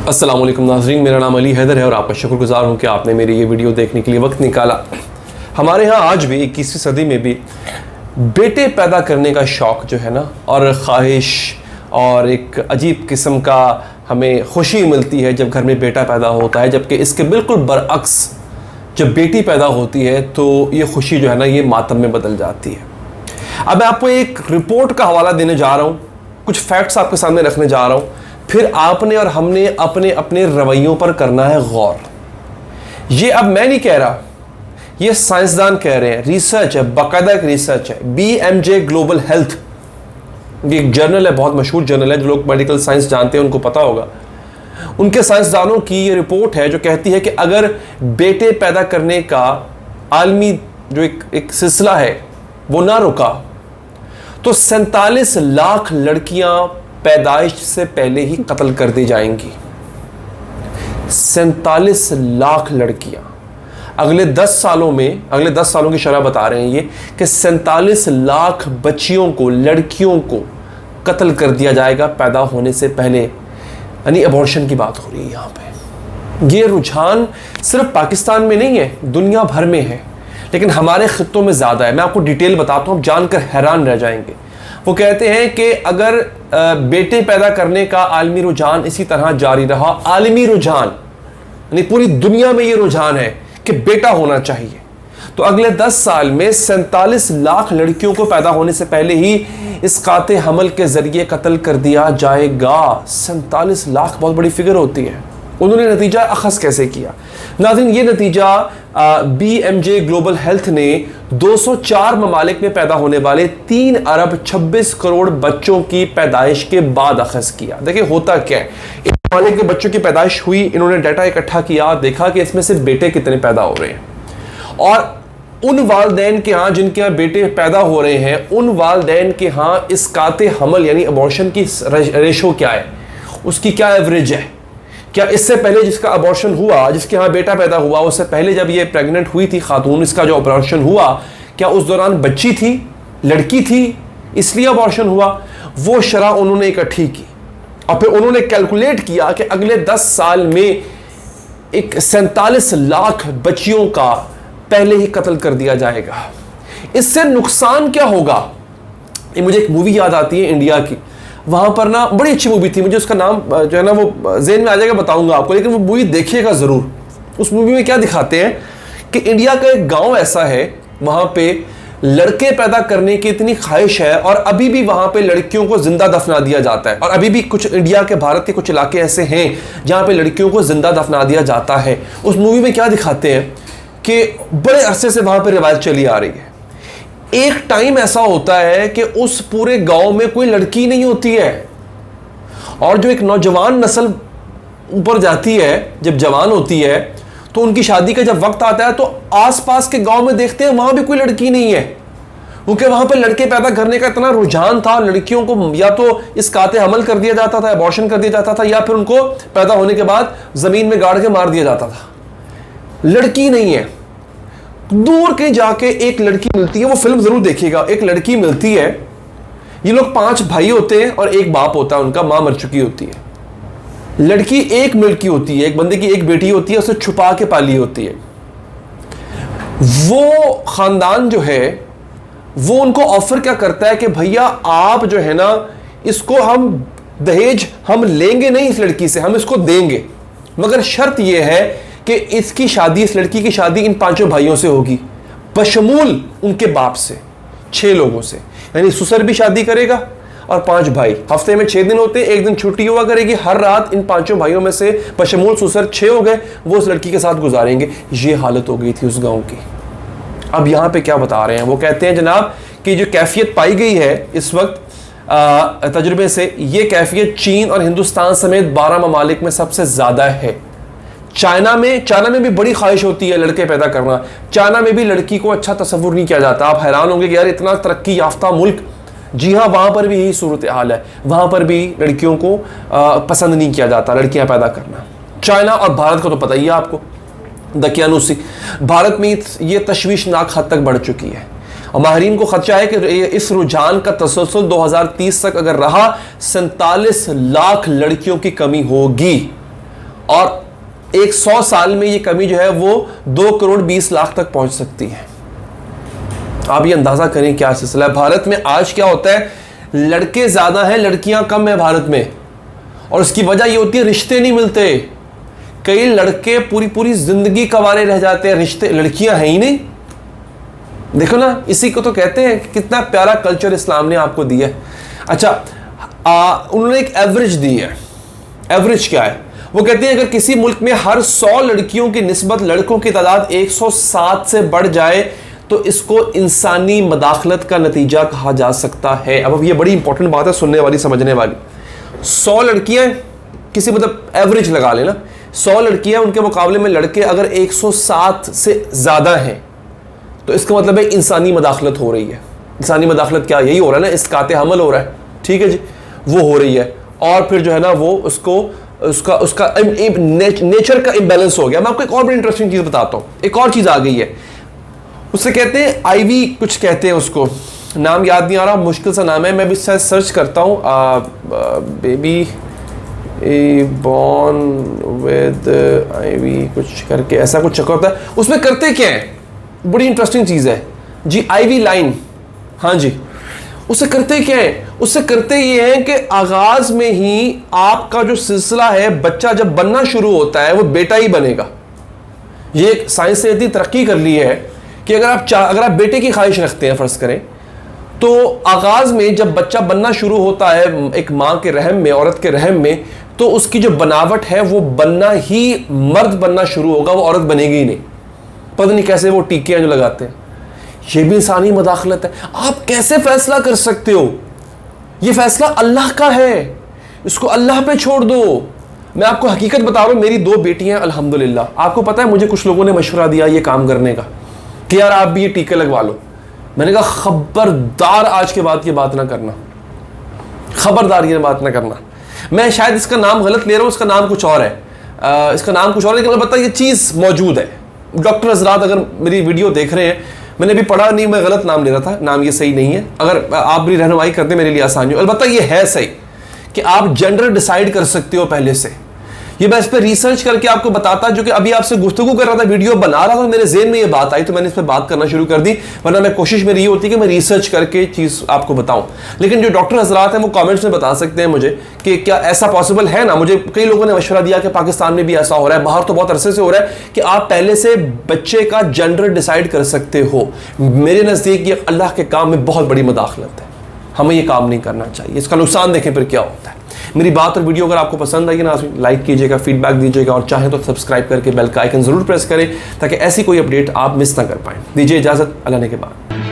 अस्सलाम वालेकुम नाज़रीन, मेरा नाम अली हैदर है और आपका शुक्रगुजार हूँ कि आपने मेरी ये वीडियो देखने के लिए वक्त निकाला। हमारे यहाँ आज भी 21वीं सदी में भी बेटे पैदा करने का शौक़ जो है ना, और ख्वाहिश और एक अजीब किस्म का हमें खुशी मिलती है जब घर में बेटा पैदा होता है, जबकि इसके बिल्कुल बरअक्स जब बेटी पैदा होती है तो ये खुशी जो है ना, ये मातम में बदल जाती है। अब मैं आपको एक रिपोर्ट का हवाला देने जा रहा हूँ, कुछ फैक्ट्स आपके सामने रखने जा रहा हूँ, फिर आपने और हमने अपने अपने रवैयों पर करना है गौर। ये अब मैं नहीं कह रहा, ये साइंसदान कह रहे हैं, रिसर्च है, बाकायदा एक रिसर्च है। BMJ ग्लोबल हेल्थ, ये एक जर्नल है, बहुत मशहूर जर्नल है, जो लोग मेडिकल साइंस जानते हैं उनको पता होगा। उनके साइंसदानों की ये रिपोर्ट है जो कहती है कि अगर बेटे पैदा करने का आलमी जो एक सिलसिला है वो ना रुका तो 47 लाख लड़कियां पैदाइश से पहले ही कत्ल कर दी जाएंगी। 47 लाख लड़कियां अगले 10 सालों में, अगले 10 सालों की शरह बता रहे हैं ये कि 47 लाख बच्चियों को, लड़कियों को कत्ल कर दिया जाएगा पैदा होने से पहले। यानी अबॉर्शन की बात हो रही है यहाँ पे। ये रुझान सिर्फ पाकिस्तान में नहीं है, दुनिया भर में है, लेकिन हमारे खित्तों में ज़्यादा है। मैं आपको डिटेल बताता हूँ, आप जानकर हैरान रह जाएंगे। वो कहते हैं कि अगर बेटे पैदा करने का आलमी रुझान इसी तरह जारी रहा, आलमी रुझान यानी पूरी दुनिया में ये रुझान है कि बेटा होना चाहिए, तो अगले 10 साल में 47 लाख लड़कियों को पैदा होने से पहले ही इसकाते हमल के जरिए कत्ल कर दिया जाएगा। 47 लाख बहुत बड़ी फिगर होती है। उन्होंने नतीजा अखज़ कैसे किया? नाज़रीन, ये नतीजा BMJ ग्लोबल हेल्थ ने 204 ममालिक में पैदा होने वाले 3 अरब 26 करोड़ बच्चों की पैदाइश के बाद अखज़ किया। देखिए होता क्या है, इन ममालिक के बच्चों की पैदाइश हुई, इन्होंने डाटा इकट्ठा किया, देखा कि इसमें से बेटे कितने पैदा हो रहे हैं, और उन वालदैन के यहाँ जिनके यहाँ बेटे पैदा हो रहे हैं, उन वालदैन के यहाँ इसकाते हमल यानी अबॉर्शन की रेशो क्या है, उसकी क्या एवरेज है। क्या इससे पहले जिसका अबॉर्शन हुआ, जिसके यहाँ बेटा पैदा हुआ, उससे पहले जब ये प्रेग्नेंट हुई थी खातून, इसका जो अबॉर्शन हुआ, क्या उस दौरान बच्ची थी, लड़की थी, इसलिए अबॉर्शन हुआ? वो शरह उन्होंने इकट्ठी की और फिर उन्होंने कैलकुलेट किया कि अगले 10 साल में एक 47 लाख बच्चियों का पहले ही कत्ल कर दिया जाएगा। इससे नुकसान क्या होगा? ये मुझे एक मूवी याद आती है इंडिया की, वहाँ पर ना बड़ी अच्छी मूवी थी, मुझे उसका नाम जो है ना वो ज़हन में आ जाएगा, बताऊंगा आपको, लेकिन वो मूवी देखिएगा ज़रूर। उस मूवी में क्या दिखाते हैं कि इंडिया का एक गांव ऐसा है, वहाँ पे लड़के पैदा करने की इतनी ख्वाहिश है और अभी भी वहाँ पे लड़कियों को जिंदा दफना दिया जाता है। और अभी भी कुछ इंडिया के, भारत के कुछ इलाके ऐसे हैं जहाँ पे लड़कियों को जिंदा दफना दिया जाता है। उस मूवी में क्या दिखाते हैं कि बड़े अरसे से वहाँ पर रिवायत चली आ रही है। एक टाइम ऐसा होता है कि उस पूरे गांव में कोई लड़की नहीं होती है, और जो एक नौजवान नस्ल ऊपर जाती है, जब जवान होती है, तो उनकी शादी का जब वक्त आता है तो आसपास के गांव में देखते हैं वहां भी कोई लड़की नहीं है, क्योंकि वहां पर लड़के पैदा करने का इतना रुझान था। लड़कियों को या तो इसकाते हमल कर दिया जाता था, अबॉर्शन कर दिया जाता था, या फिर उनको पैदा होने के बाद जमीन में गाड़ के मार दिया जाता था। लड़की नहीं है। दूर कहीं जाके एक लड़की मिलती है, वो फिल्म जरूर देखिएगा। एक लड़की मिलती है, ये लोग 5 भाई होते हैं और एक बाप होता है उनका, मां मर चुकी होती है। लड़की एक मिलकी होती है, एक बंदे की एक बेटी होती है, उसे छुपा के पाली होती है। वो खानदान जो है वो उनको ऑफर क्या करता है कि भैया आप जो है ना, इसको हम दहेज हम लेंगे नहीं, इस लड़की से हम इसको देंगे, मगर शर्त यह है कि इसकी शादी, इस लड़की की शादी इन 5 भाइयों से होगी, बशमूल उनके बाप से, 6 लोगों से। यानी ससुर भी शादी करेगा और 5 भाई, हफ्ते में 6 दिन होते हैं, एक दिन छुट्टी हुआ करेगी, हर रात इन 5 भाइयों में से बशमूल ससुर 6 हो गए, वो उस लड़की के साथ गुजारेंगे। ये हालत हो गई थी उस गांव की। अब यहाँ पे क्या बता रहे हैं, वो कहते हैं जनाब कि जो कैफियत पाई गई है इस वक्त तजुर्बे से, ये कैफियत चीन और हिंदुस्तान समेत 12 ममालिक में सबसे ज़्यादा है। चाइना में भी बड़ी ख्वाहिश होती है लड़के पैदा करना। चाइना में भी लड़की को अच्छा तस्वुर नहीं किया जाता। आप हैरान होंगे कि यार इतना तरक्की याफ्ता मुल्क, जी हाँ, वहाँ पर भी यही सूरत हाल है। वहाँ पर भी लड़कियों को पसंद नहीं किया जाता लड़कियाँ पैदा करना। चाइना और भारत का तो पता ही है आपको, दकियानुसी। भारत में ये तशवीशनाक हद तक बढ़ चुकी है और माहरीन को खदशा है कि इस रुझान का तसलसल 2030 तक अगर रहा 47 लाख लड़कियों की कमी होगी। और एक 100 साल में ये कमी जो है वो 2 करोड़ 20 लाख तक पहुंच सकती है। आप ये अंदाजा करें क्या सिलसिला है। भारत में आज क्या होता है, लड़के ज्यादा हैं, लड़कियां कम है भारत में, और उसकी वजह ये होती है रिश्ते नहीं मिलते। कई लड़के पूरी पूरी जिंदगी कवारे रह जाते हैं, रिश्ते, लड़कियां हैं ही नहीं। देखो ना, इसी को तो कहते हैं कि कितना प्यारा कल्चर इस्लाम ने आपको दिया है। अच्छा, उन्होंने एक एवरेज दी है। एवरेज क्या है, वो कहते हैं अगर किसी मुल्क में हर 100 लड़कियों की निस्बत लड़कों की तादाद 107 से बढ़ जाए तो इसको इंसानी मदाखलत का नतीजा कहा जा सकता है। अब ये बड़ी इंपॉर्टेंट बात है, सुनने वाली समझने वाली। 100 लड़कियां किसी, मतलब एवरेज लगा लेना, 100 लड़कियां, उनके मुकाबले में लड़के अगर 107 से ज़्यादा हैं तो इसका मतलब है इंसानी मदाखलत हो रही है। इंसानी मदाखलत क्या, यही हो रहा है ना, इसकाते हमल हो रहा है, ठीक है जी, वो हो रही है। और फिर जो है ना वो उसका नेचर का इम्बैलेंस हो गया। मैं आपको एक और बड़ी इंटरेस्टिंग चीज़ बताता हूँ, एक और चीज़ आ गई है, उससे कहते हैं आईवी, कुछ कहते हैं उसको, नाम याद नहीं आ रहा, मुश्किल सा नाम है, मैं भी शायद सर्च करता हूँ। बेबी बॉर्न विद आईवी कुछ करके ऐसा कुछ चक्कर होता है। उसमें करते क्या है, बड़ी इंटरेस्टिंग चीज़ है जी, आईवी लाइन, हाँ जी। उससे करते क्या है, उससे करते ये हैं कि आगाज में ही आपका जो सिलसिला है, बच्चा जब बनना शुरू होता है वो बेटा ही बनेगा। ये साइंस ने इतनी तरक्की कर ली है कि अगर आप बेटे की ख्वाहिश रखते हैं, फर्ज करें, तो आगाज में जब बच्चा बनना शुरू होता है एक माँ के रहम में, औरत के रहम में, तो उसकी जो बनावट है वो बनना ही मर्द बनना शुरू होगा, वो औरत बनेगी ही नहीं। पता नहीं कैसे वो टीके हैं जो लगाते हैं, ये भी इंसानी मदाखलत है। आप कैसे फैसला कर सकते हो, ये फैसला अल्लाह का है, इसको अल्लाह पे छोड़ दो। मैं आपको हकीकत बता रहा हूँ, मेरी 2 बेटियां अल्हम्दुलिल्लाह। आपको पता है मुझे कुछ लोगों ने मशवरा दिया ये काम करने का कि यार आप भी ये टीके लगवा लो। मैंने कहा खबरदार आज के बाद ये बात ना करना, खबरदार ये बात ना करना। मैं शायद इसका नाम गलत ले रहा हूँ, इसका नाम कुछ और है, इसका नाम कुछ और है, लेकिन अलबत्ता ये चीज़ मौजूद है। डॉक्टर हजरात अगर मेरी वीडियो देख रहे हैं, मैंने भी पढ़ा नहीं, मैं गलत नाम ले रहा था, नाम ये सही नहीं है, अगर आप भी रहनुमाई करते मेरे लिए आसानी हो। अलबत्ता ये है सही कि आप जेंडर डिसाइड कर सकते हो पहले से। ये मैं इस पर रिसर्च करके आपको बताता, जो कि अभी आपसे गुफ्तगू कर रहा था, वीडियो बना रहा था, मेरे ज़हन में ये बात आई तो मैंने इस पर बात करना शुरू कर दी। वरना मैं कोशिश मेरी ये होती कि मैं रिसर्च करके चीज़ आपको बताऊं। लेकिन जो डॉक्टर हजरात हैं वो कमेंट्स में बता सकते हैं मुझे कि क्या ऐसा पॉसिबल है ना। मुझे कई लोगों ने मशवरा दिया कि पाकिस्तान में भी ऐसा हो रहा है, बाहर तो बहुत अरसे से हो रहा है, कि आप पहले से बच्चे का जेंडर डिसाइड कर सकते हो। मेरे नज़दीक ये अल्लाह के काम में बहुत बड़ी मदाखलत है, हमें ये काम नहीं करना चाहिए। इसका नुकसान देखें फिर क्या होता है। मेरी बात और वीडियो अगर आपको पसंद आई ना, लाइक कीजिएगा, फीडबैक दीजिएगा, और चाहें तो सब्सक्राइब करके बेल का आइकन ज़रूर प्रेस करें ताकि ऐसी कोई अपडेट आप मिस ना कर पाएँ। दीजिए इजाज़त, अल्लाह ने के बाद।